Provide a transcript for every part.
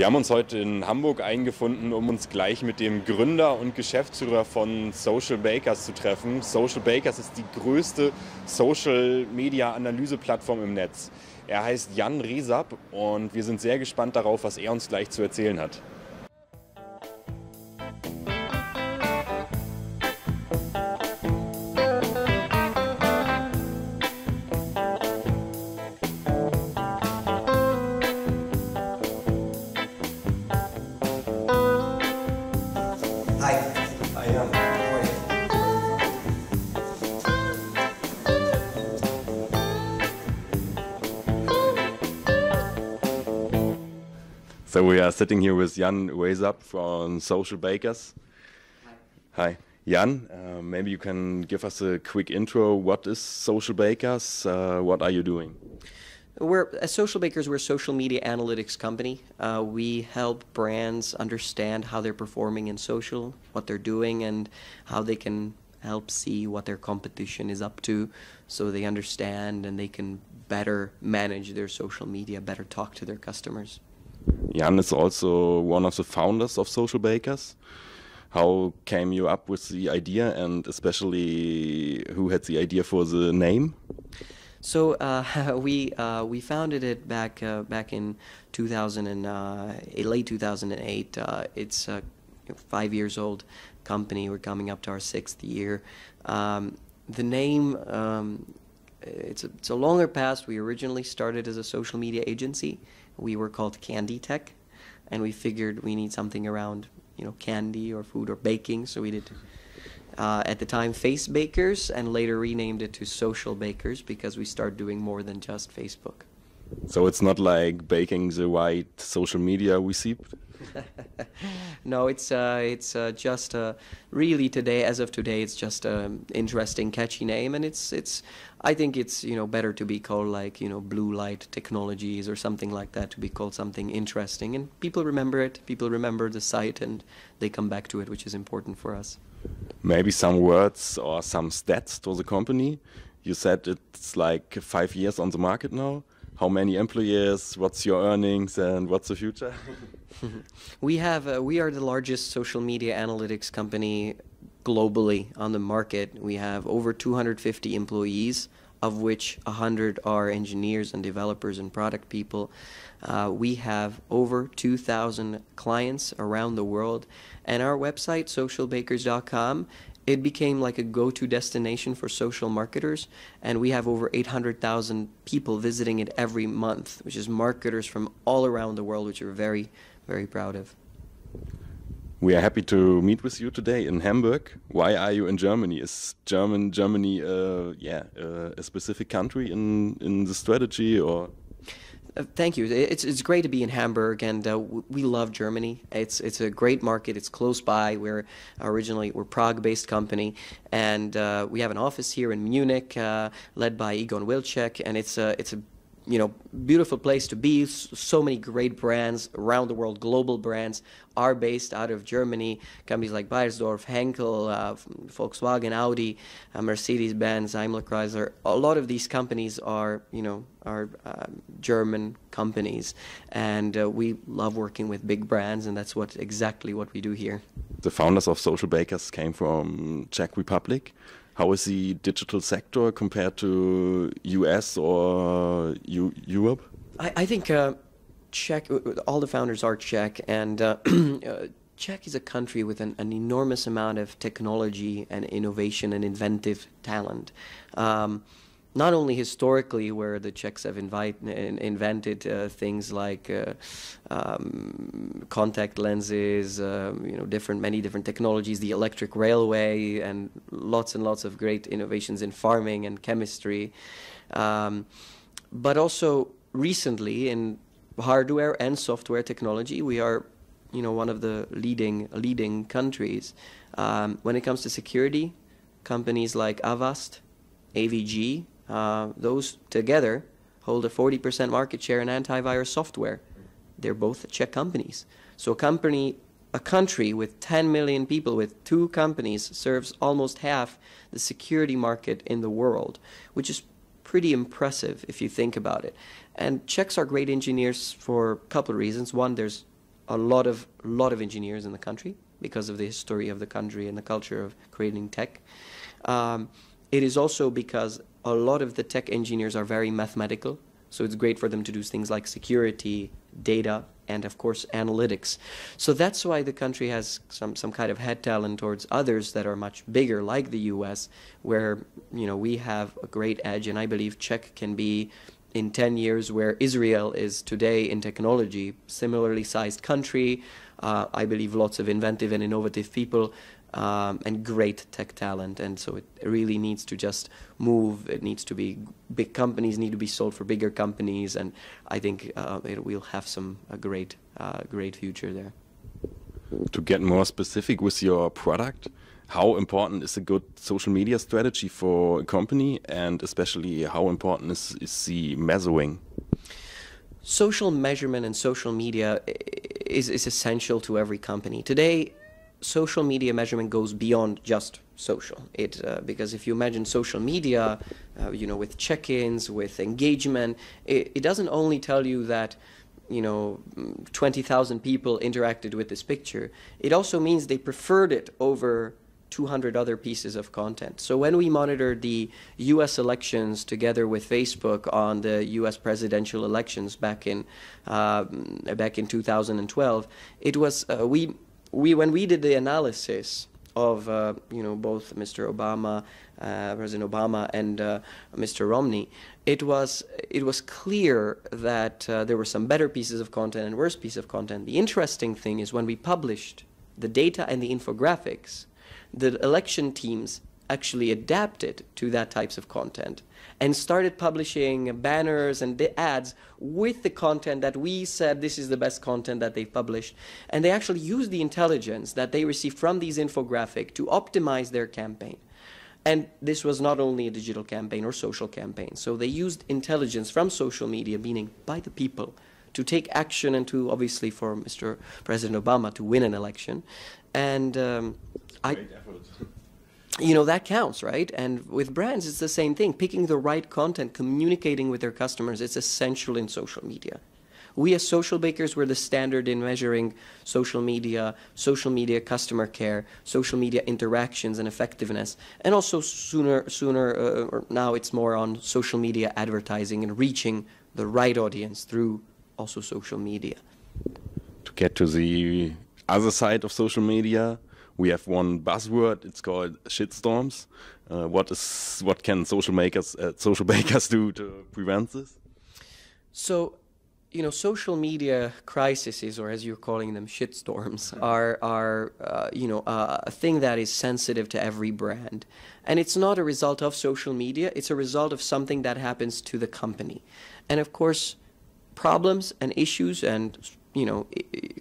Wir haben uns heute in Hamburg eingefunden, um uns gleich mit dem Gründer und Geschäftsführer von Socialbakers zu treffen. Socialbakers ist die größte Social-Media-Analyse-Plattform im Netz. Er heißt Rezab und wir sind sehr gespannt darauf, was er uns gleich zu erzählen hat. So we are sitting here with Rezab from Socialbakers. Hi. Jan, maybe you can give us a quick intro. What is Socialbakers? What are you doing? At Socialbakers, we're a social media analytics company. We help brands understand how they're performing in social, what they're doing, and how they can help see what their competition is up to, so they understand and they can better manage their social media, better talk to their customers. Jan is also one of the founders of Socialbakers. How came you up with the idea, and especially who had the idea for the name? So we founded it back in 2000 and late 2008. It's a 5 years old company. We're coming up to our 6th year. The name, it's a longer past. We originally started as a social media agency. We were called Candy Tech, and we figured we need something around, candy or food or baking. So we did, at the time, Face Bakers, and later renamed it to Social Bakers because we started doing more than just Facebook. So it's not like baking the right social media recipe? No, it's just really today, as of today, it's just an interesting, catchy name, and I think it's better to be called like Blue Light Technologies or something like that, to be called something interesting, and people remember it. People remember the site, and they come back to it, which is important for us. Maybe some words or some stats to the company. You said it's like 5 years on the market now. How many employees? What's your earnings, and what's the future? We are the largest social media analytics company globally on the market. We have over 250 employees, of which 100 are engineers and developers and product people. We have over 2,000 clients around the world, and our website, socialbakers.com, it became like a go-to destination for social marketers, and we have over 800,000 people visiting it every month, which is marketers from all around the world, which we're very, very proud of. We are happy to meet with you today in Hamburg. Why are you in Germany? Is Germany a specific country in the strategy, or? Thank you. It's great to be in Hamburg, and we love Germany. It's a great market. It's close by. We're Prague-based company, and we have an office here in Munich, led by Egon Wilczek, and it's a beautiful place to be. So many great brands around the world, global brands, are based out of Germany. Companies like Beiersdorf, Henkel, Volkswagen, Audi, Mercedes-Benz, Daimler Chrysler. A lot of these companies are German companies, and we love working with big brands, and that's exactly what we do here. The founders of Socialbakers came from Czech Republic. How is the digital sector compared to US or Europe? I think Czech, all the founders are Czech, and Czech is a country with an enormous amount of technology and innovation and inventive talent. Not only historically, where the Czechs have invented things like contact lenses, many different technologies, the electric railway, and lots of great innovations in farming and chemistry, but also recently in hardware and software technology, we are, one of the leading countries. When it comes to security, companies like Avast, AVG. Those together hold a 40% market share in antivirus software. They're both Czech companies. So a country with 10 million people with 2 companies serves almost half the security market in the world, which is pretty impressive if you think about it. And Czechs are great engineers for a couple of reasons. One, there's a lot of engineers in the country because of the history of the country and the culture of creating tech. It is also because a lot of the tech engineers are very mathematical, so it's great for them to do things like security, data, and of course analytics. So that's why the country has some kind of head talent towards others that are much bigger, like the US, where we have a great edge, and I believe Czech can be in 10 years where Israel is today in technology, similarly sized country. I believe lots of inventive and innovative people and great tech talent, and so it really needs to just move. It needs to be big companies need to be sold for bigger companies, and I think we'll have a great future there. To get more specific with your product, how important is a good social media strategy for a company, and especially how important is the measuring? Social measurement and social media is essential to every company. Today, social media measurement goes beyond just social. Because if you imagine social media, with check-ins, with engagement, it doesn't only tell you that 20,000 people interacted with this picture. It also means they preferred it over 200 other pieces of content. So when we monitored the U.S. elections together with Facebook on the U.S. presidential elections back in 2012, it was when we did the analysis of both Mr. Obama, President Obama, and Mr. Romney, it was clear that there were some better pieces of content and worse pieces of content. The interesting thing is when we published the data and the infographics, the election teams actually adapted to that types of content and started publishing banners and ads with the content that we said this is the best content that they've published. And they actually used the intelligence that they received from these infographics to optimize their campaign. And this was not only a digital campaign or social campaign. So they used intelligence from social media, meaning by the people, to take action and to, obviously, for Mr. President Obama to win an election. And that counts, right? And with brands, it's the same thing. Picking the right content, communicating with their customers, it's essential in social media. We as Socialbakers, we're the standard in measuring social media customer care, social media interactions and effectiveness, and also or now it's more on social media advertising and reaching the right audience through also social media. To get to the other side of social media, we have one buzzword. It's called shitstorms. What can Socialbakers do to prevent this? So, social media crises, or as you're calling them, shitstorms, are a thing that is sensitive to every brand, and it's not a result of social media. It's a result of something that happens to the company, and of course, problems and issues and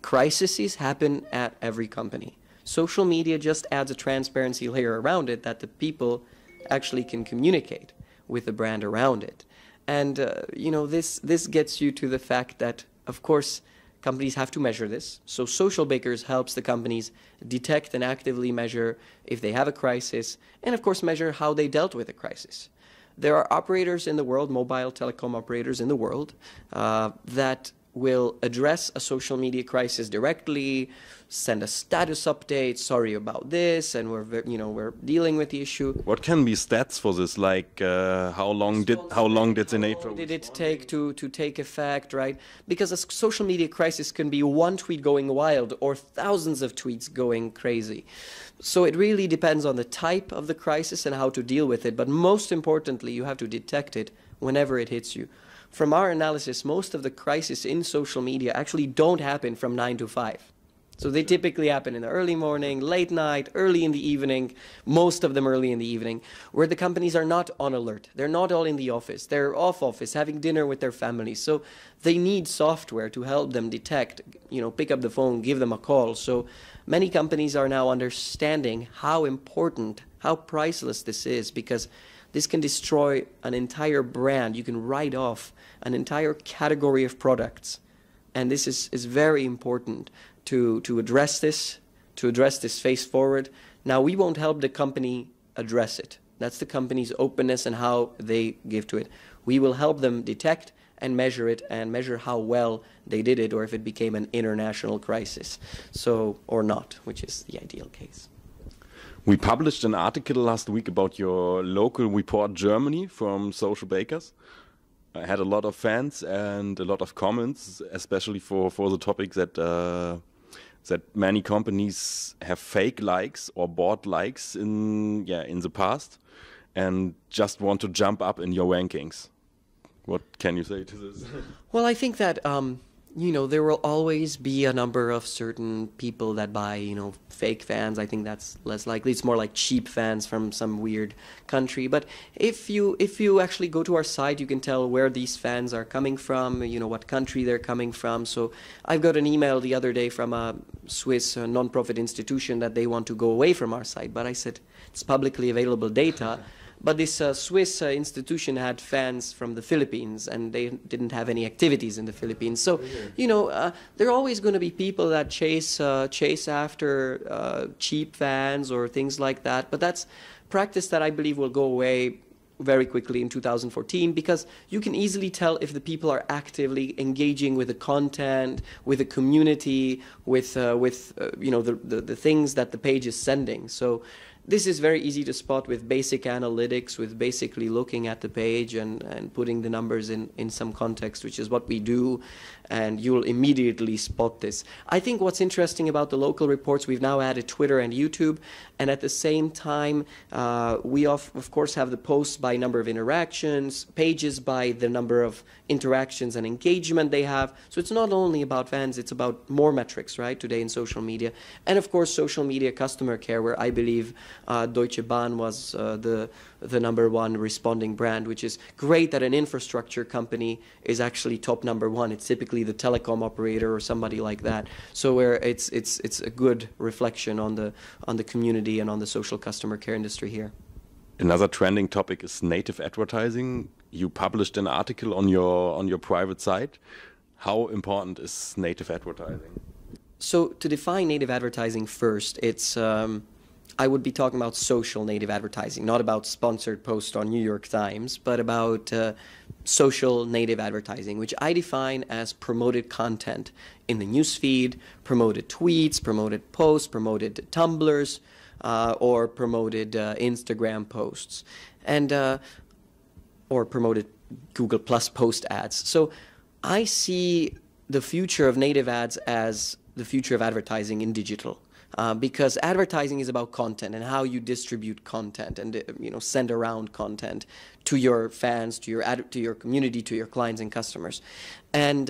crises happen at every company. Social media just adds a transparency layer around it that the people actually can communicate with the brand around it. And, this gets you to the fact that, of course, companies have to measure this. So Socialbakers helps the companies detect and actively measure if they have a crisis, and, of course, measure how they dealt with a crisis. There are operators in the world, mobile telecom operators in the world, that will address a social media crisis directly, send a status update, sorry about this, and we're dealing with the issue. What can be stats for this? Like how long did the NATO did it take to take effect, right? Because a social media crisis can be one tweet going wild or thousands of tweets going crazy. So it really depends on the type of the crisis and how to deal with it. But most importantly, you have to detect it whenever it hits you. From our analysis, most of the crises in social media actually don't happen from 9 to 5. So they typically happen in the early morning, late night, early in the evening, most of them early in the evening, where the companies are not on alert. They're not all in the office. They're off office, having dinner with their families. So they need software to help them detect, pick up the phone, give them a call. So many companies are now understanding how important, how priceless this is, because this can destroy an entire brand. You can write off an entire category of products. And this is very important to address this face forward. Now, we won't help the company address it. That's the company's openness and how they give to it. We will help them detect and measure it and measure how well they did it, or if it became an international crisis, so or not, which is the ideal case. We published an article last week about your local report Germany from Socialbakers. I had a lot of fans and a lot of comments, especially for the topic that that many companies have fake likes or bought likes in the past and just want to jump up in your rankings. What can you say to this? Well, I think that you know, there will always be a number of certain people that buy, you know, fake fans. I think that's less likely. It's more like cheap fans from some weird country. But if you actually go to our site, you can tell where these fans are coming from, you know, what country they're coming from. So I've got an email the other day from a Swiss non-profit institution that they want to go away from our site. But I said, it's publicly available data. But this Swiss institution had fans from the Philippines, and they didn't have any activities in the Philippines. So, you know, there are always going to be people that chase after cheap fans or things like that. But that's practice that I believe will go away very quickly in 2014, because you can easily tell if the people are actively engaging with the content, with the community, with you know, the things that the page is sending. So this is very easy to spot with basic analytics, with basically looking at the page and putting the numbers in some context, which is what we do, and you'll immediately spot this. I think what's interesting about the local reports, we've now added Twitter and YouTube, and at the same time, we of course have the posts by number of interactions, pages by the number of interactions and engagement they have. So it's not only about fans, it's about more metrics, right, today in social media. And of course, social media customer care, where I believe Deutsche Bahn was the #1 responding brand, which is great that an infrastructure company is actually top #1. It's typically the telecom operator or somebody like that. So where it's a good reflection on the community and on the social customer care industry here. Another trending topic is native advertising. You published an article on your private site. How important is native advertising? So to define native advertising first, it's I would be talking about social native advertising, not about sponsored posts on New York Times, but about social native advertising, which I define as promoted content in the newsfeed, promoted tweets, promoted posts, promoted Tumblrs, or promoted Instagram posts, and or promoted Google Plus post ads. So I see the future of native ads as the future of advertising in digital. Because advertising is about content and how you distribute content and you know, send around content to your fans, to your community, to your clients and customers. And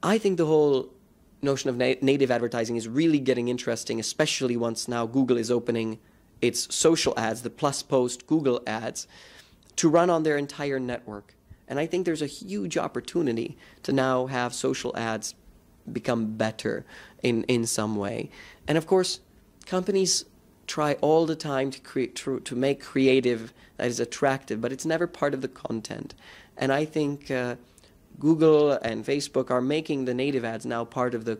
I think the whole notion of native advertising is really getting interesting, especially once now Google is opening its social ads, the Plus Post Google ads, to run on their entire network. And I think there's a huge opportunity to now have social ads become better in some way. And of course, companies try all the time to make creative that is attractive, but it's never part of the content. And I think Google and Facebook are making the native ads now part of the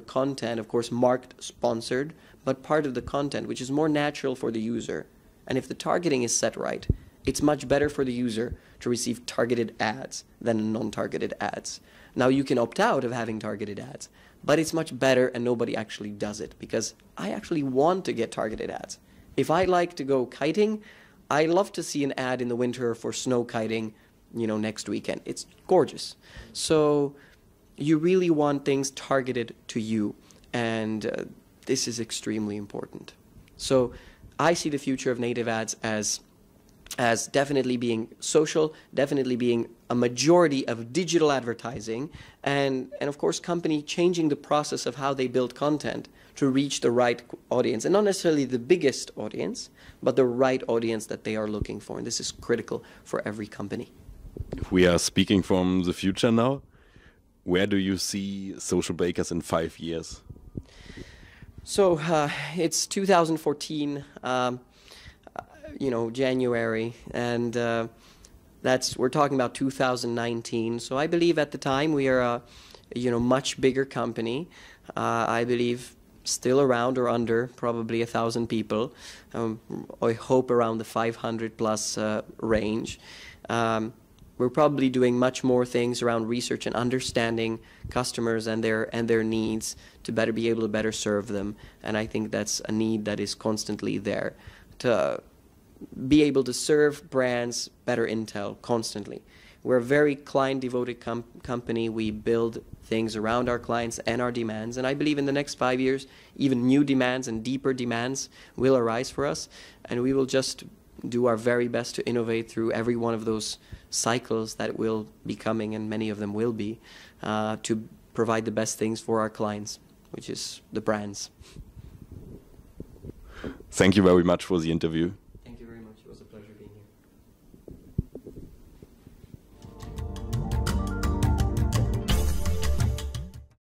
content, of course marked sponsored, but part of the content, which is more natural for the user. And if the targeting is set right, it's much better for the user to receive targeted ads than non-targeted ads. Now you can opt out of having targeted ads, but it's much better, and nobody actually does it, because I actually want to get targeted ads. If I like to go kiting, I love to see an ad in the winter for snow kiting, you know, next weekend. It's gorgeous. So you really want things targeted to you, and this is extremely important. So I see the future of native ads as definitely being social, definitely being a majority of digital advertising, and of course company changing the process of how they build content to reach the right audience, and not necessarily the biggest audience, but the right audience that they are looking for. And this is critical for every company. If we are speaking from the future now, where do you see Socialbakers in 5 years? So it's 2014. You know, January, and we're talking about 2019. So I believe at the time we are a, you know, much bigger company. I believe still around or under probably 1,000 people. I hope around the 500 plus range. we're probably doing much more things around research and understanding customers and their needs to be able to better serve them. And I think that's a need that is constantly there, to be able to serve brands better intel constantly. We're a very client-devoted company. We build things around our clients and our demands. And I believe in the next 5 years, even new demands and deeper demands will arise for us. And we will just do our very best to innovate through every one of those cycles that will be coming, and many of them will be, to provide the best things for our clients, which is the brands. Thank you very much for the interview.